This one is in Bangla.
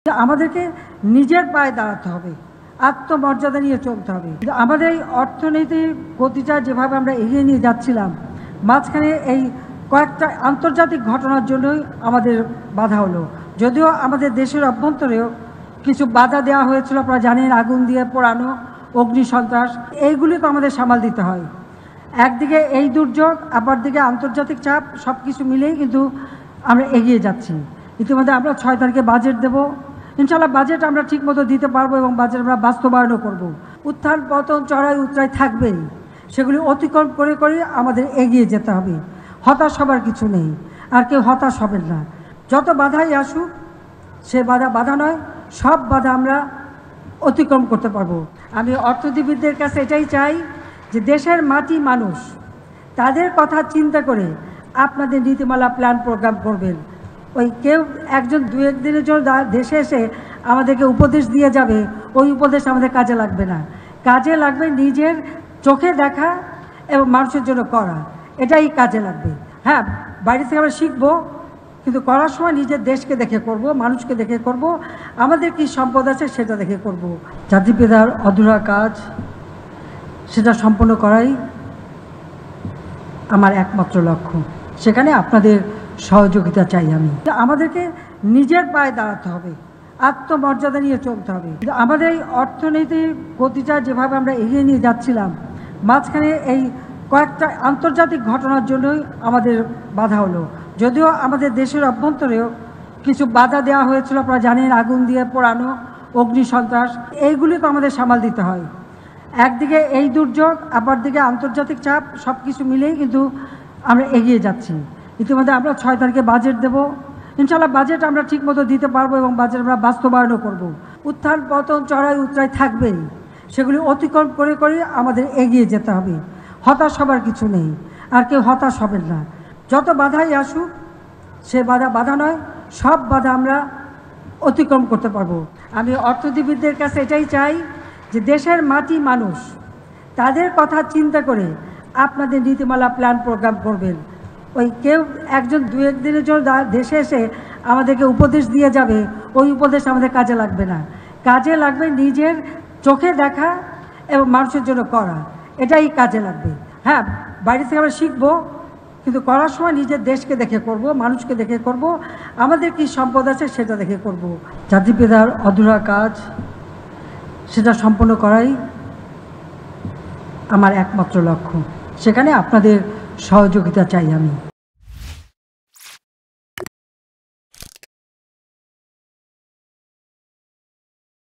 আমাদেরকে নিজের পায়ে দাঁড়াতে হবে, আত্মমর্যাদা নিয়ে চলতে হবে। আমাদের এই অর্থনৈতিক গতিটা যেভাবে আমরা এগিয়ে নিয়ে যাচ্ছিলাম, মাঝখানে এই কয়েকটা আন্তর্জাতিক ঘটনার জন্যই আমাদের বাধা হলো। যদিও আমাদের দেশের অভ্যন্তরেও কিছু বাধা দেওয়া হয়েছিল, আপনারা জানেন, আগুন দিয়ে পোড়ানো, অগ্নিসন্ত্রাস, এইগুলি তো আমাদের সামাল দিতে হয়। একদিকে এই দুর্যোগ, আবার দিকে আন্তর্জাতিক চাপ, সব কিছু মিলেই কিন্তু আমরা এগিয়ে যাচ্ছি। ইতিমধ্যে আমরা 6 তারিখে বাজেট দেব। ইনশাআল্লাহ বাজেট আমরা ঠিকমতো দিতে পারবো এবং বাজেট আমরা বাস্তবায়নও করব। উত্থান পতন, চড়াই উতরাই থাকবেই, সেগুলি অতিক্রম করে করে আমাদের এগিয়ে যেতে হবে। হতাশ হবার কিছু নেই, আর কেউ হতাশ হবেন না। যত বাধাই আসুক, সে বাধা নয়, সব বাধা আমরা অতিক্রম করতে পারবো। আমি অর্থনীতিবিদদের কাছে এটাই চাই যে দেশের মাটি মানুষ, তাদের কথা চিন্তা করে আপনাদের নীতিমালা প্ল্যান প্রোগ্রাম করবেন। ওই কেউ একজন 2-1 দিনের জন্য দেশে এসে আমাদেরকে উপদেশ দিয়ে যাবে, ওই উপদেশ আমাদের কাজে লাগবে না। কাজে লাগবে নিজের চোখে দেখা এবং মানুষের জন্য করা, এটাই কাজে লাগবে। হ্যাঁ, বাইরে থেকে আমরা শিখবো, কিন্তু করার সময় নিজের দেশকে দেখে করব, মানুষকে দেখে করব, আমাদের কি সম্পদ আছে সেটা দেখে করব। জাতির পিতার অধুরা কাজ, সেটা সম্পন্ন করাই আমার একমাত্র লক্ষ্য। সেখানে আপনাদের সহযোগিতা চাই আমি। আমাদেরকে নিজের পায়ে দাঁড়াতে হবে, আত্মমর্যাদা নিয়ে চলতে হবে। আমাদের এই অর্থনৈতিক গতিটা যেভাবে আমরা এগিয়ে নিয়ে যাচ্ছিলাম, মাঝখানে এই কয়েকটা আন্তর্জাতিক ঘটনার জন্যই আমাদের বাধা হলো। যদিও আমাদের দেশের অভ্যন্তরেও কিছু বাধা দেওয়া হয়েছিল, আপনারা জানেন, আগুন দিয়ে পোড়ানো, অগ্নিসন্ত্রাস, এইগুলি তো আমাদের সামাল দিতে হয়। একদিকে এই দুর্যোগ, আবার দিকে আন্তর্জাতিক চাপ, সব কিছু মিলেই কিন্তু আমরা এগিয়ে যাচ্ছি। ইতিমধ্যে আমরা 6 তারিখে বাজেট দেব। ইনশাআল্লাহ বাজেট আমরা ঠিকমতো দিতে পারবো এবং বাজেট আমরা বাস্তবায়নও করব। উত্থান পতন, চড়াই উতরাই থাকবেই, সেগুলি অতিক্রম করে করে আমাদের এগিয়ে যেতে হবে। হতাশ হবার কিছু নেই, আর কেউ হতাশ হবেন না। যত বাধাই আসুক, সে বাধা নয়, সব বাধা আমরা অতিক্রম করতে পারবো। আমি অর্থনীতিবিদদের কাছে এটাই চাই যে দেশের মাটি মানুষ, তাদের কথা চিন্তা করে আপনাদের নীতিমালা প্ল্যান প্রোগ্রাম করবেন। ওই কেউ একজন 2-1 দিনের জন্য দেশে এসে আমাদেরকে উপদেশ দিয়ে যাবে, ওই উপদেশ আমাদের কাজে লাগবে না। কাজে লাগবে নিজের চোখে দেখা এবং মানুষের জন্য করা, এটাই কাজে লাগবে। হ্যাঁ, বাইরে থেকে আমরা শিখবো, কিন্তু করার সময় নিজের দেশকে দেখে করব, মানুষকে দেখে করব, আমাদের কি সম্পদ আছে সেটা দেখে করব। জাতির পিতার অধুরা কাজ, সেটা সম্পন্ন করাই আমার একমাত্র লক্ষ্য। সেখানে আপনাদের সহযোগিতা চাই আমি।